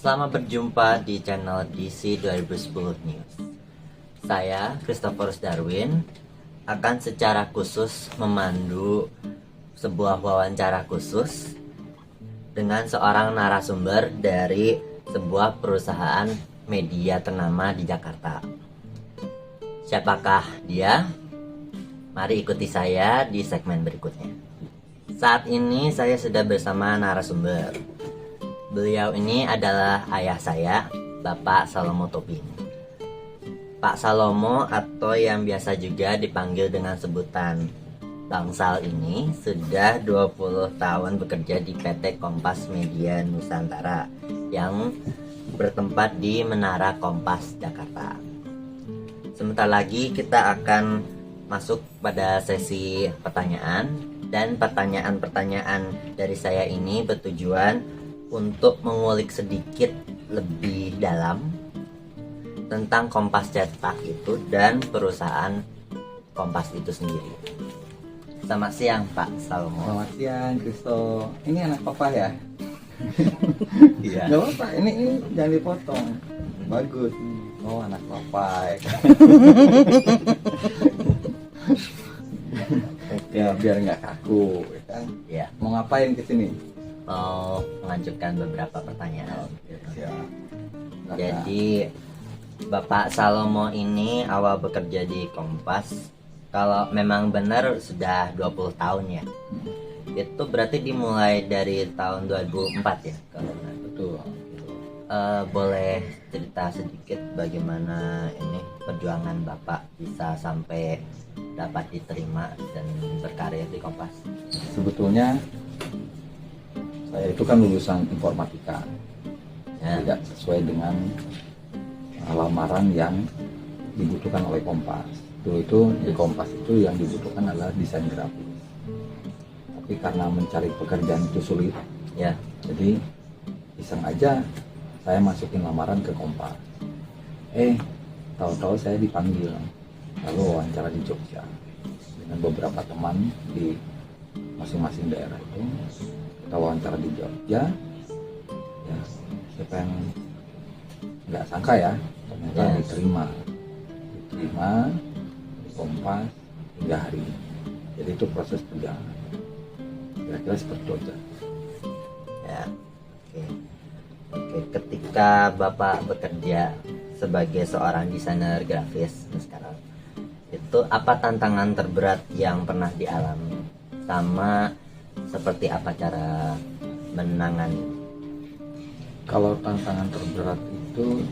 Selamat berjumpa di channel DC 2010 News. Saya, Christopher Darwin, akan secara khusus memandu sebuah wawancara khusus dengan seorang narasumber dari sebuah perusahaan media ternama di Jakarta. Siapakah dia? Mari ikuti saya di segmen berikutnya. Saat ini saya sudah bersama narasumber. Beliau ini adalah ayah saya, Bapak Salomo Tobing. Pak Salomo atau yang biasa juga dipanggil dengan sebutan Bang Sal ini sudah 20 tahun bekerja di PT Kompas Media Nusantara yang bertempat di Menara Kompas, Jakarta. Sebentar lagi kita akan masuk pada sesi pertanyaan, dan pertanyaan-pertanyaan dari saya ini bertujuan untuk mengulik sedikit lebih dalam tentang Kompas Cetak itu dan perusahaan Kompas itu sendiri. Selamat siang Pak Salomo. Selamat siang Kristo. Ini anak papa ya? Iya. Gak apa-apa, ini jangan dipotong. Bagus. Oh, anak papa ya kan? Ya biar nggak kaku ya kan? Ya, Mau ngapain ke sini? mau mengajukan beberapa pertanyaan. Siap. Jadi Bapak Salomo ini awal bekerja di Kompas, kalau memang benar sudah 20 tahun ya. Itu berarti dimulai dari tahun 2004 ya kalau benar. Betul. Boleh cerita sedikit bagaimana ini perjuangan Bapak bisa sampai dapat diterima dan berkarir di Kompas? Sebetulnya saya itu kan lulusan informatika, Ya. tidak sesuai dengan lamaran yang dibutuhkan oleh Kompas. Dulu itu di Kompas itu yang dibutuhkan adalah desain grafis. Tapi karena mencari pekerjaan itu sulit, Ya. jadi iseng aja saya masukin lamaran ke Kompas. Tahu-tahu saya dipanggil, lalu wawancara di Jogja dengan beberapa teman di masing-masing daerah itu. Kita wawancara di Jogja, ya siapa yang nggak sangka ya, ternyata Ya. diterima di Kompas hingga hari ini. Jadi itu proses perjalanan, kira-kira seperti itu aja. Ya. Oke, ketika Bapak bekerja sebagai seorang desainer grafis sekarang, itu apa tantangan terberat yang pernah dialami, sama seperti apa cara menangani? Kalau tantangan terberat itu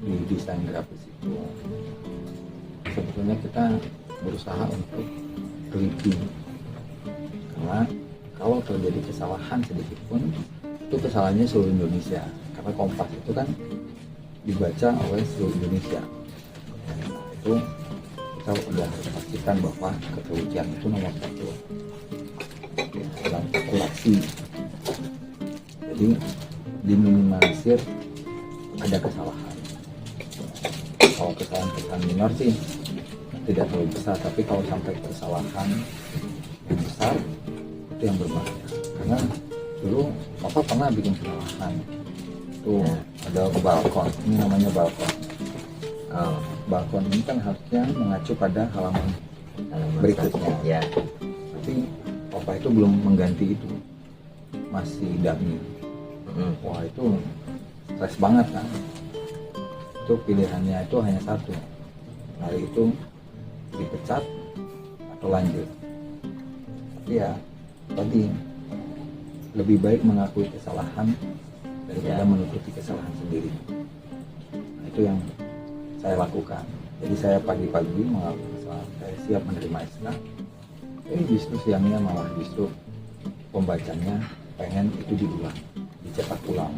di desain grafis itu sebetulnya kita berusaha untuk teliti, karena kalau terjadi kesalahan sedikit pun itu kesalahannya seluruh Indonesia, karena Kompas itu kan dibaca oleh seluruh Indonesia. Nah, itu kita udah pastikan bahwa ketelitian itu nomor satu dalam kalkulasi. Jadi diminimalisir ada kesalahan. Kalau kesalahan minor sih tidak terlalu besar, tapi kalau sampai kesalahan yang besar itu yang berbahaya. Karena dulu papa pernah bikin kesalahan tuh, ada balkon, ini namanya balkon. Balkon ini kan harusnya mengacu pada halaman berikutnya, Ya. tapi papa itu belum mengganti itu, masih dummy. Wah, itu stres banget kan. Itu pilihannya itu hanya satu, hari itu dipecat atau lanjut. Tapi ya tadi, lebih baik mengakui kesalahan daripada menutupi kesalahan sendiri. Nah, itu yang saya lakukan. Jadi saya pagi-pagi mengakui kesalahan, saya siap menerima SK. Justru siangnya malah justru pembacanya pengen itu diulang, dicetak ulang.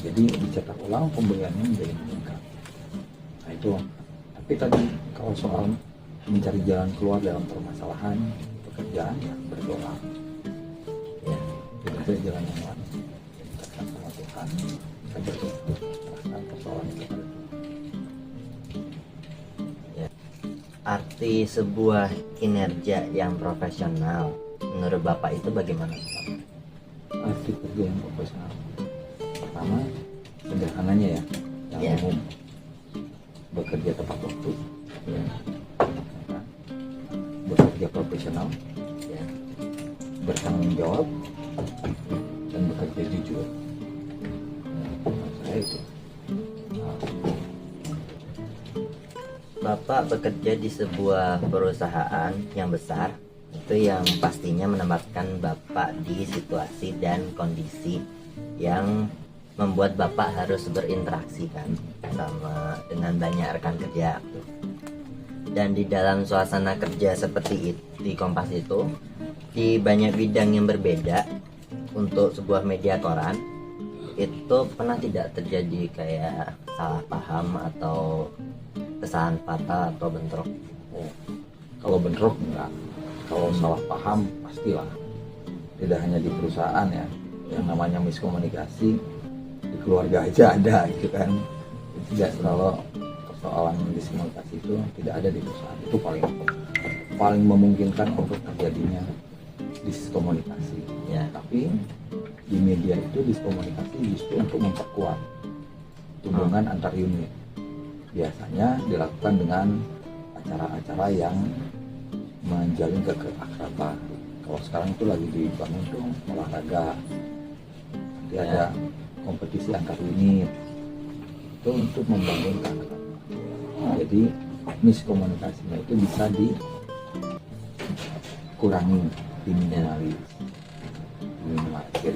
Jadi dicetak ulang, pembeliannya menjadi meningkat. Nah itu. Tapi tadi kalau soal mencari jalan keluar dalam permasalahan pekerjaan, ya berdoa. Ya, tidak ada jalan yang lain. Dikatakan sama Tuhan, saya berdoa, serahkan persoalan itu pada Tuhan. Ya. Arti sebuah kinerja yang profesional menurut Bapak itu bagaimana? Arti kerja yang profesional. pertama sederhananya ya, yang Ya. umum, bekerja tepat waktu, Ya. bekerja profesional, Ya. bertanggung jawab, dan bekerja jujur. Menurut saya itu. Nah, Bapak bekerja di sebuah perusahaan yang besar, itu yang pastinya menempatkan Bapak di situasi dan kondisi yang membuat Bapak harus berinteraksi kan sama dengan banyak rekan kerja. Dan di dalam suasana kerja seperti itu di Kompas itu, di banyak bidang yang berbeda untuk sebuah media koran, itu pernah tidak terjadi kayak salah paham atau kesalahan fatal atau bentrok? oh, kalau bentrok enggak, kalau salah paham pastilah. Tidak hanya di perusahaan ya, yang namanya miskomunikasi di keluarga aja ada gitu kan. Tidak selalu persoalan miskomunikasi itu tidak ada di perusahaan, itu paling memungkinkan untuk terjadinya diskomunikasi Ya. tapi di media itu diskomunikasi justru untuk memperkuat hubungan antar unit. Biasanya dilakukan dengan acara-acara yang menjalin keakraban. Kalau sekarang itu lagi dibangun tuh olahraga, nanti ada kompetisi antar unit, itu untuk membangun keakraban. Jadi miskomunikasinya itu bisa dikurangi, diminimalisir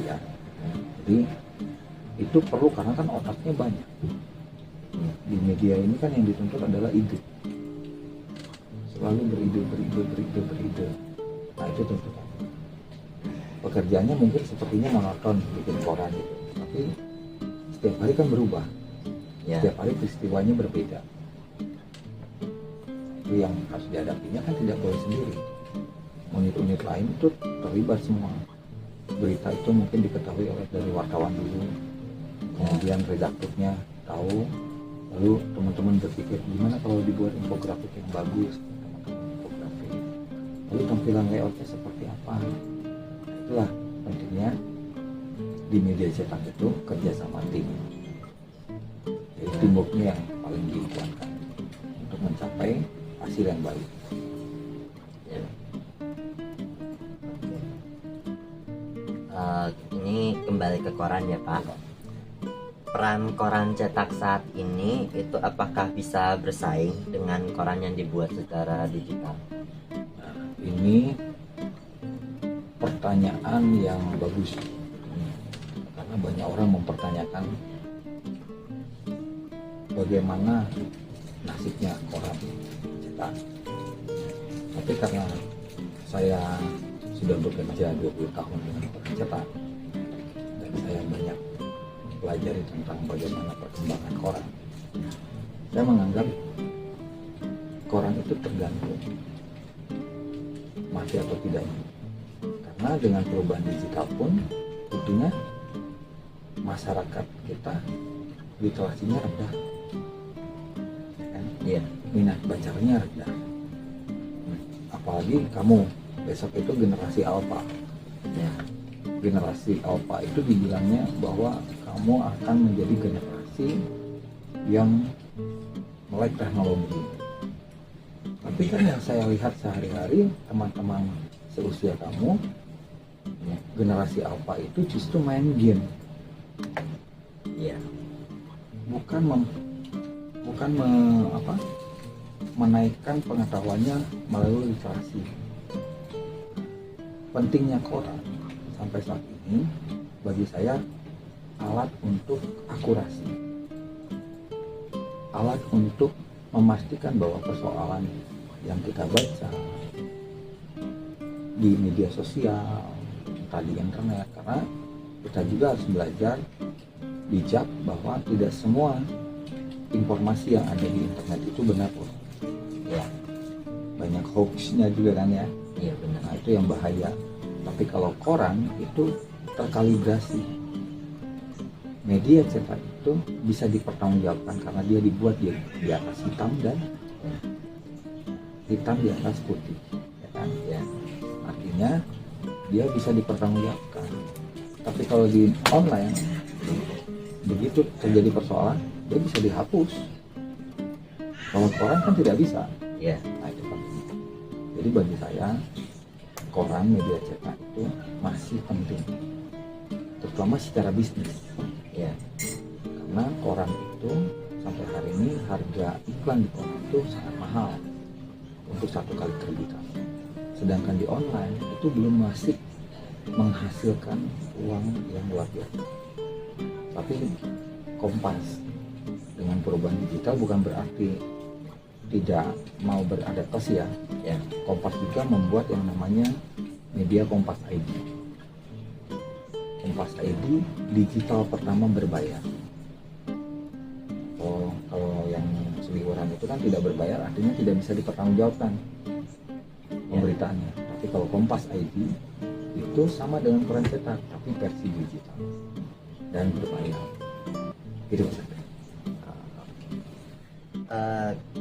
ya. Jadi itu perlu karena kan otaknya banyak. Di media ini kan yang dituntut adalah ide, selalu beride. Nah itu tuntutan. Pekerjaannya mungkin sepertinya monoton bikin koran gitu, tapi setiap hari kan berubah. Ya. Setiap hari peristiwanya berbeda. Itu yang harus dihadapinya kan tidak boleh sendiri. Unit-unit lain itu terlibat semua. Berita itu mungkin diketahui oleh dari wartawan dulu, kemudian redakturnya tahu, lalu teman-teman berpikir gimana kalau dibuat infografik yang bagus, infografik. Lalu tampilan layoutnya seperti apa? Itulah pentingnya di media cetak itu kerja sama tim. Jadi teamworknya yang paling dikuatkan untuk mencapai hasil yang baik. Ya. Ini kembali ke koran ya Pak. Peran koran cetak saat ini itu apakah bisa bersaing dengan koran yang dibuat secara digital? Ini pertanyaan yang bagus, karena banyak orang mempertanyakan bagaimana nasibnya koran cetak. Tapi karena saya sudah bekerja 20 tahun dengan koran cetak dan saya banyak pelajari tentang bagaimana perkembangan koran, saya menganggap koran itu tergantung mati atau tidaknya. Karena dengan perubahan digital pun tentunya masyarakat kita literasinya rendah kan? Iya. Minat bacanya rendah. Apalagi kamu besok itu generasi alpha. Ya. Generasi alpha itu dibilangnya bahwa kamu akan menjadi generasi yang melek teknologi. Tapi kan yang saya lihat sehari-hari teman-teman seusia kamu, generasi alpha itu justru main game, Iya. menaikkan pengetahuannya melalui literasi. Pentingnya koran sampai saat ini bagi saya alat untuk akurasi, alat untuk memastikan bahwa persoalan yang kita baca di media sosial, entah di internet, karena kita juga harus belajar bijak bahwa tidak semua informasi yang ada di internet itu benar loh. Ya. Banyak hoaxnya juga kan ya. Iya benar. Nah itu yang bahaya. Tapi kalau koran itu terkalibrasi. Media cetak itu bisa dipertanggungjawabkan karena dia dibuat di atas hitam dan hitam di atas putih, ya kan? Ya. Artinya dia bisa dipertanggungjawabkan. Tapi kalau di online begitu terjadi persoalan dia bisa dihapus. Kalau koran kan tidak bisa. Ya. Nah itu kan. Jadi bagi saya koran media cetak itu masih penting, terutama secara bisnis. Ya. Karena koran itu sampai hari ini harga iklan di koran itu sangat mahal untuk satu kali terbitan. Sedangkan di online itu belum masih menghasilkan uang yang luar biasa. Tapi Kompas dengan perubahan digital bukan berarti tidak mau beradaptasi ya. Ya. Kompas juga membuat yang namanya media Kompas ID. Kompas ID digital pertama berbayar. Kalau yang seliweran itu kan tidak berbayar, artinya tidak bisa dipertanggungjawabkan pemberitaannya. Tapi kalau Kompas ID itu sama dengan koran cetak tapi versi digital dan berbayar. Gitu saja.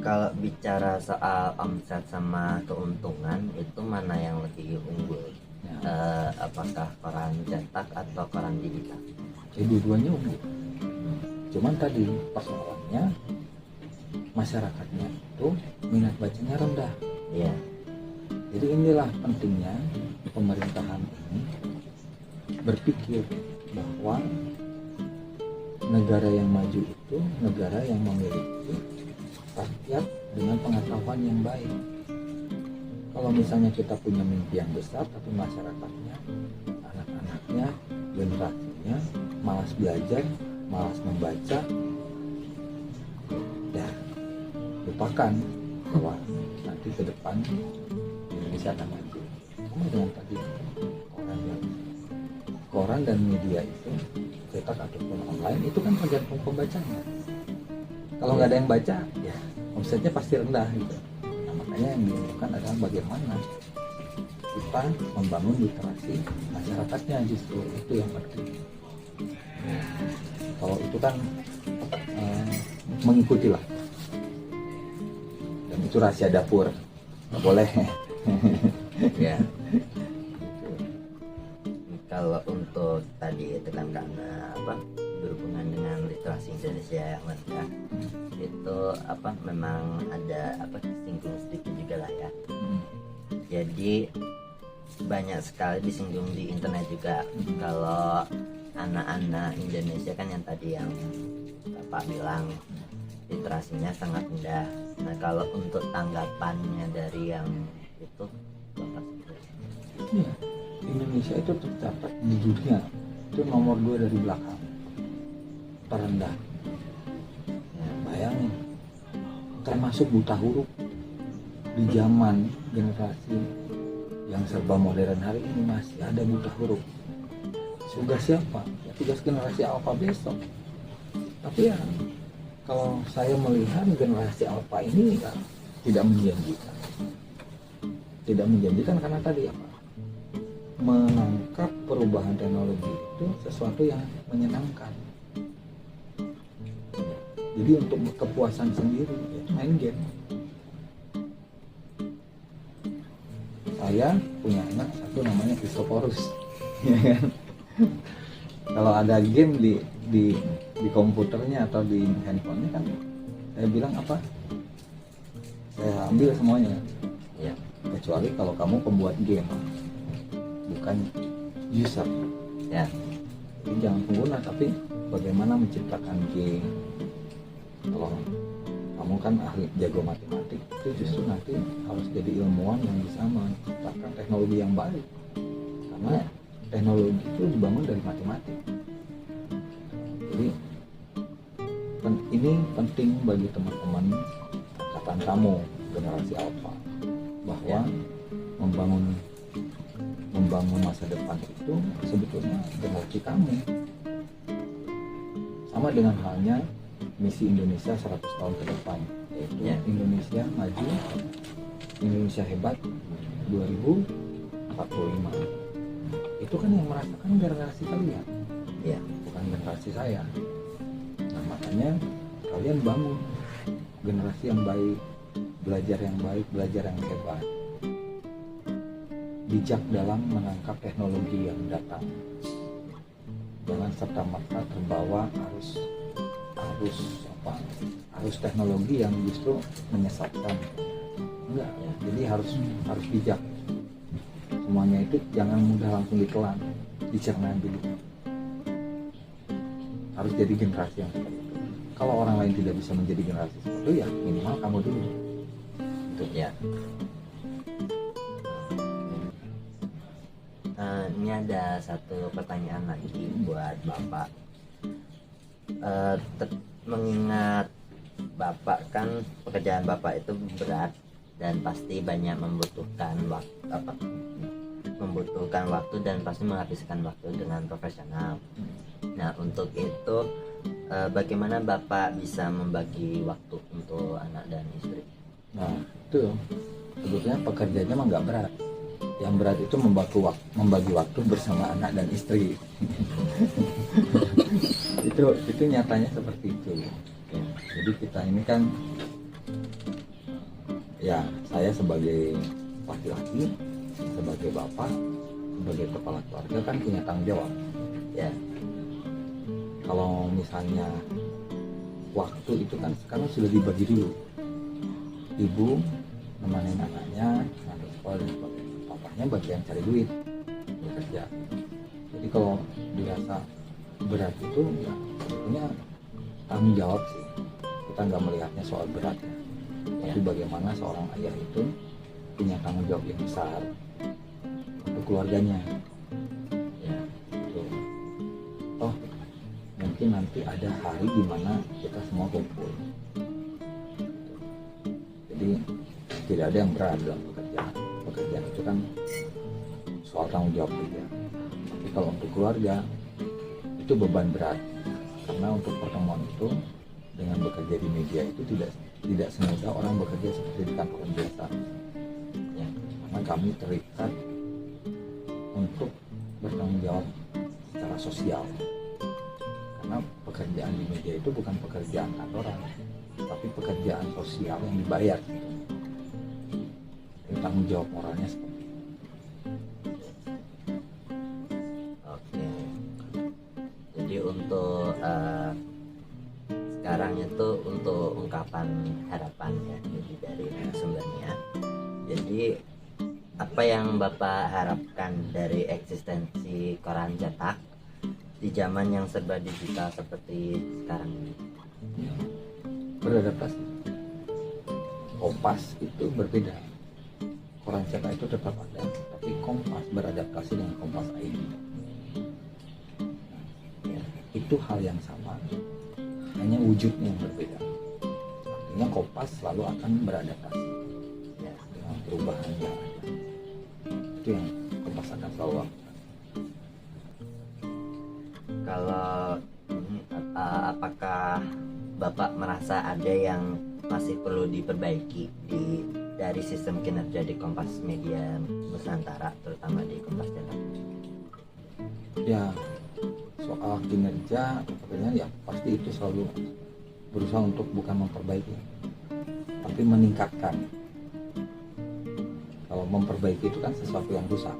Kalau bicara soal omset sama keuntungan itu mana yang lebih unggul? Ya. Apakah koran cetak atau koran digital? Dua-duanya unggul. Cuman tadi persoalannya masyarakatnya itu minat bacanya rendah. Iya. Jadi inilah pentingnya pemerintahan ini berpikir bahwa negara yang maju itu negara yang memiliki rakyat dengan pengetahuan yang baik. Kalau misalnya kita punya mimpi yang besar tapi masyarakatnya, anak-anaknya, generasinya malas belajar, malas membaca, ya lupakan bahwa nanti ke depan Indonesia akan maju. Sama dengan tadi koran dan media itu cetak ataupun online itu kan tergantung pembacanya. Kalau nggak ada yang baca, ya omsetnya pasti rendah gitu. Nah, makanya yang dilakukan adalah bagaimana kita membangun literasi masyarakatnya, justru itu yang penting. Kalau itu kan mengikuti lah, dan itu rahasia dapur, nggak boleh. Ya. Kalau untuk tadi itu kan karena berhubungan dengan literasi Indonesia yang rendah, itu memang ada disinggung sedikit juga lah ya. Jadi banyak sekali disinggung di internet juga kalau anak-anak Indonesia kan yang tadi yang Bapak bilang literasinya sangat rendah. Nah kalau untuk tanggapannya dari yang itu Bapak Ya, Indonesia itu tercatat di dunia itu nomor 2 dari belakang terendah. Ya, bayangin, termasuk buta huruf di zaman generasi yang serba modern hari ini masih ada buta huruf. Tugas siapa? Ya, tugas generasi alfa besok. Tapi ya kalau saya melihat generasi alfa ini ya, tidak menjanjikan. Tidak menjanjikan karena tadi apa? Menangkap perubahan teknologi itu sesuatu yang menyenangkan. Jadi untuk kepuasan sendiri itu main game. Saya punya anak satu namanya Christophorus, ya kan? Kalau ada game di komputernya atau di handphonenya kan saya bilang apa? Saya ambil semuanya. Ya, kecuali kalau kamu pembuat game, bukan user. Ya. Jadi jangan pengguna, tapi bagaimana menciptakan game. Kalau kamu kan ahli jago matematik, itu justru nanti harus jadi ilmuwan yang bisa menciptakan teknologi yang baik. Karena teknologi itu dibangun dari matematik. Jadi ini penting bagi teman-teman angkatan kamu, generasi alfa, bahwa membangun masa depan itu sebetulnya generasi kamu. Sama dengan halnya misi Indonesia 100 tahun ke depan, yaitu Indonesia maju, Indonesia hebat 2045. Itu kan yang merasakan generasi kalian, ya, bukan generasi saya. Nah makanya kalian bangun generasi yang baik, belajar yang baik, belajar yang hebat, bijak dalam menangkap teknologi yang datang. jangan serta merta terbawa arus teknologi yang justru menyesatkan. Enggak ya, jadi harus bijak. Semuanya itu jangan mudah langsung ditelan, dicerna dulu. Harus jadi generasi yang seperti itu. Kalau orang lain tidak bisa menjadi generasi seperti itu, ya minimal kamu dulu. Itu Ya. Ini ada satu pertanyaan lagi buat Bapak. Mengingat Bapak kan pekerjaan Bapak itu berat dan pasti banyak membutuhkan waktu dan pasti menghabiskan waktu dengan profesional. Nah, untuk itu bagaimana Bapak bisa membagi waktu untuk anak dan istri? Nah, itu sebetulnya pekerjaannya mah nggak berat. Yang berat itu membagi waktu bersama anak dan istri. itu nyatanya seperti itu. Jadi kita ini kan, ya saya sebagai laki-laki, sebagai bapak, sebagai kepala keluarga kan punya tanggung jawab. Ya. Kalau misalnya waktu itu kan sekarang sudah dibagi dulu. Ibu nemenin anaknya nanti sekolah dan sebagainya. Bapaknya bagian cari duit, bekerja. Jadi kalau dirasa berat itu ya sebetulnya tanggung jawab sih. Kita nggak melihatnya soal berat ya. Tapi bagaimana seorang ayah itu punya tanggung jawab yang besar untuk keluarganya. Ya, gitu. Oh, mungkin nanti ada hari di mana kita semua kumpul. Jadi tidak ada yang berat dalam pekerjaan. Pekerjaan itu kan soal tanggung jawab juga. Tapi kalau untuk keluarga itu beban berat, karena untuk pertemuan itu dengan bekerja di media itu tidak semudah orang bekerja seperti di kantor biasa. Ya, karena kami terikat untuk bertanggung jawab secara sosial. Karena pekerjaan di media itu bukan pekerjaan kantoran, tapi pekerjaan sosial yang dibayar. Tanggung jawab moralnya seperti itu. Oke. Jadi untuk sekarang itu untuk ungkapan harapan ya, jadi dari sumbernya. Jadi apa yang Bapak harapkan dari eksistensi koran cetak di zaman yang serba digital seperti sekarang ini? Beradaptasi. Kompas itu berbeda. Koran cetak itu tetap ada, tapi Kompas beradaptasi dengan Kompas ID. Ya, itu hal yang sama, hanya wujudnya yang berbeda. Artinya Kompas selalu akan beradaptasi ya, dengan perubahan yang ada. Itu yang Kompas akan selalu lakukan. Kalau apakah Bapak merasa ada yang masih perlu diperbaiki dari sistem kinerja di Kompas Media Nusantara, terutama di Kompas Cetak? Ya, soal kinerja pekerjaan ya pasti itu selalu berusaha untuk bukan memperbaiki, tapi meningkatkan. Kalau memperbaiki itu kan sesuatu yang rusak.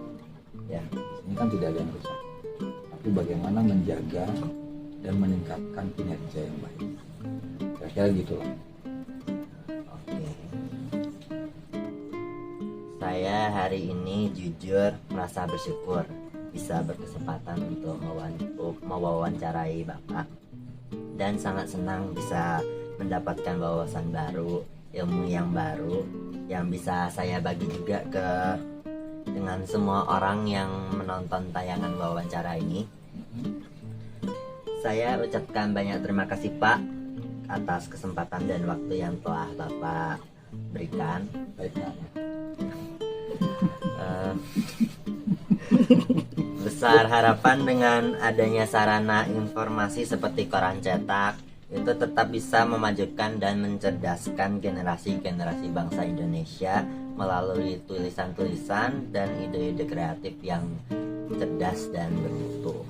Ya, ini kan tidak ada yang rusak. Tapi bagaimana menjaga dan meningkatkan kinerja yang baik. Kira-kira gitulah. Saya hari ini jujur merasa bersyukur bisa berkesempatan untuk mewawancarai Bapak, dan sangat senang bisa mendapatkan wawasan baru, ilmu yang baru yang bisa saya bagi juga dengan semua orang yang menonton tayangan wawancara ini. Saya ucapkan banyak terima kasih Pak atas kesempatan dan waktu yang telah Bapak berikan. Baiknya. Besar harapan dengan adanya sarana informasi seperti koran cetak itu tetap bisa memajukan dan mencerdaskan generasi-generasi bangsa Indonesia melalui tulisan-tulisan dan ide-ide kreatif yang cerdas dan bermutu.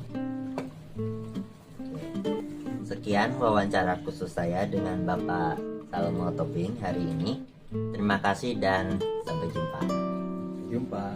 Sekian wawancara khusus saya dengan Bapak Salomo Tobing hari ini. Terima kasih dan sampai jumpa. Jumpa.